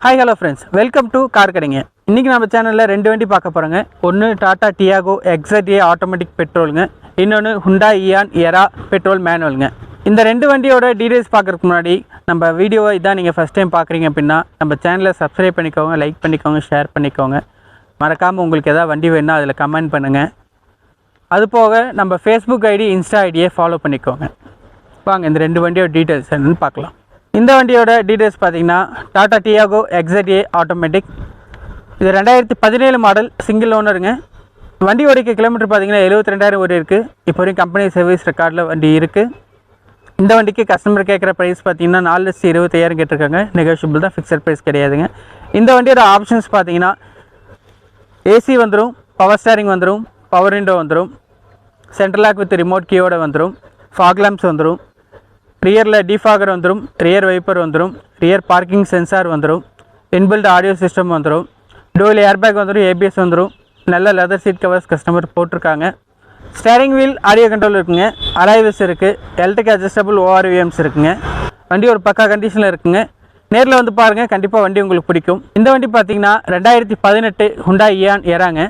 Hi hello friends, welcome to car கடைங்க. இன்னைக்கு நம்ம சேனல்ல ரெண்டு வண்டி பார்க்க போறோங்க. ஒன்னு டாடா டியாகோ XZA ஆட்டோமேட்டிக் பெட்ரோலுங்க. இன்னொன்னு Hyundai Eon Era பெட்ரோல் மேனுவலுங்க. இந்த ரெண்டு வண்டியோட டீடைல்ஸ் பார்க்கறதுக்கு முன்னாடி நம்ம வீடியோவை இதான் நீங்கள் ஃபஸ்ட் டைம் பார்க்குறீங்க அப்படின்னா நம்ம சேனலை சப்ஸ்கிரைப் பண்ணிக்கோங்க, லைக் பண்ணிக்கோங்க, ஷேர் பண்ணிக்கோங்க. மறக்காமல் உங்களுக்கு எதாவது வண்டி வேணுன்னா அதில் கமெண்ட் பண்ணுங்கள். அது போக நம்ம ஃபேஸ்புக் ஐடி, இன்ஸ்டா ஐடியை ஃபாலோ பண்ணிக்கோங்க. வாங்க இந்த ரெண்டு வண்டியோட டீடைல்ஸ் என்னன்னு பார்க்கலாம். இந்த வண்டியோட டீடைல்ஸ் பார்த்தீங்கன்னா டாடா டியாகோ XZA ஆட்டோமேட்டிக். இது 2017 மாடல், சிங்கிள் ஓனருங்க. வண்டி ஓடிக்க கிலோமீட்டர் பார்த்தீங்கன்னா 72,000 ஓடி இருக்குது. இப்போ வரைக்கும் கம்பெனி சர்வீஸ் ரெக்கார்டில் வண்டி இருக்குது. இந்த வண்டிக்கு கஸ்டமர் கேட்குற ப்ரைஸ் பார்த்தீங்கன்னா 4,25,000 கேட்டிருக்காங்க. நெகோஷியபிள் தான், ஃபிக்ஸட் ப்ரைஸ் கிடையாதுங்க. இந்த வண்டியோட ஆப்ஷன்ஸ் பார்த்தீங்கன்னா ஏசி வந்துடும், பவர் ஸ்டேரிங் வந்துடும், பவர் விண்டோ வந்துடும், சென்ட்ரல் லாக் வித் ரிமோட் கீயோட வந்துடும், ஃபாக் லேம்ப்ஸ் வந்துடும், ரியரில் டிஃபாகர் வந்துடும், ரியர் வைப்பர் வந்துடும், ரியர் பார்க்கிங் சென்சார் வந்துடும், இன்பில்ட் ஆடியோ சிஸ்டம் வந்துடும், டூவல் ஏர்பேக் வந்துடும், ஏபிஎஸ் வந்துடும், நல்ல லெதர் சீட் கவர்ஸ் கஸ்டமர் போட்டிருக்காங்க. ஸ்டேரிங் வீல் ஆடியோ கண்ட்ரோல் இருக்குங்க, அலாய்விஸ் இருக்குது, எலக்ட்ரிக் அட்ஜஸ்டபிள் ORVMs இருக்குங்க. வண்டி ஒரு பக்கா கண்டிஷனில் இருக்குங்க. நேரில் வந்து பாருங்கள், கண்டிப்பாக வண்டி உங்களுக்கு பிடிக்கும். இந்த வண்டி பார்த்தீங்கன்னா 2018 Hyundai Eon Eraங்க.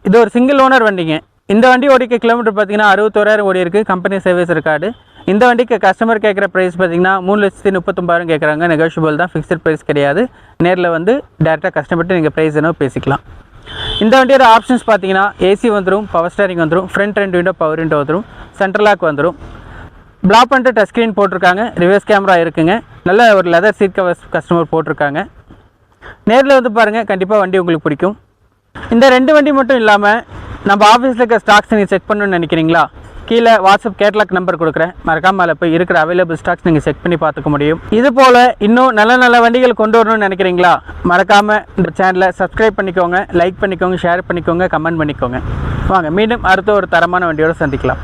இது ஒரு சிங்கிள் ஓனர் வண்டிங்க. இந்த வண்டி ஓடிக்க கிலோமீட்டர் பார்த்தீங்கன்னா 61,000 ஓடி இருக்குது, கம்பெனி சர்வீஸ் ரெக்கார்டு. இந்த வண்டிக்கு கஸ்டமர் கேட்குற ப்ரைஸ் பார்த்தீங்கன்னா 3,39,000 கேட்குறாங்க. நெகோஷியபிள் தான், ஃபிக்ஸட் ப்ரைஸ் கிடையாது. நேரில் வந்து டேரெக்டாக கஸ்டமர்கிட்ட நீங்கள் ப்ரைஸ் என்ன பேசிக்கலாம். இந்த வண்டியோட ஆப்ஷன்ஸ் பார்த்தீங்கன்னா ஏசி வந்துடும், பவர் ஸ்டேரிங் வந்துடும், ஃப்ரண்ட் 2 விண்டோ பவர் விண்டோ வந்துடும், சென்ட்ரல் லாக் வந்துடும், பிளாக் பண்ணிட்டு டச் ஸ்க்ரீன் போட்டிருக்காங்க, ரிவர்ஸ் கேமரா இருக்குங்க, நல்ல ஒரு லெதர் சீட் கவர்ஸ் கஸ்டமர் போட்டிருக்காங்க. நேரில் வந்து பாருங்கள், கண்டிப்பாக வண்டி உங்களுக்கு பிடிக்கும். இந்த ரெண்டு வண்டி மட்டும் இல்லாமல் நம்ம ஆஃபீஸில் இருக்க ஸ்டாக்ஸ் நீங்கள் செக் பண்ணணும்னு நினைக்கிறீங்களா? கீழே வாட்ஸ்அப் கேட்லாக் நம்பர் கொடுக்குறேன், மறக்காமல் அதில் போய் இருக்கிற அவைலபிள் ஸ்டாக்ஸ் நீங்கள் செக் பண்ணி பார்த்துக்க முடியும். இது போல் இன்னும் நல்ல நல்ல வண்டிகள் கொண்டு வரணும்னு நினைக்கிறீங்களா? மறக்காமல் இந்த சேனலை சப்ஸ்கிரைப் பண்ணிக்கோங்க, லைக் பண்ணிக்கோங்க, ஷேர் பண்ணிக்கோங்க, கமெண்ட் பண்ணிக்கோங்க. வாங்க மீண்டும் அடுத்த ஒரு தரமான வண்டியோடு சந்திக்கலாம்.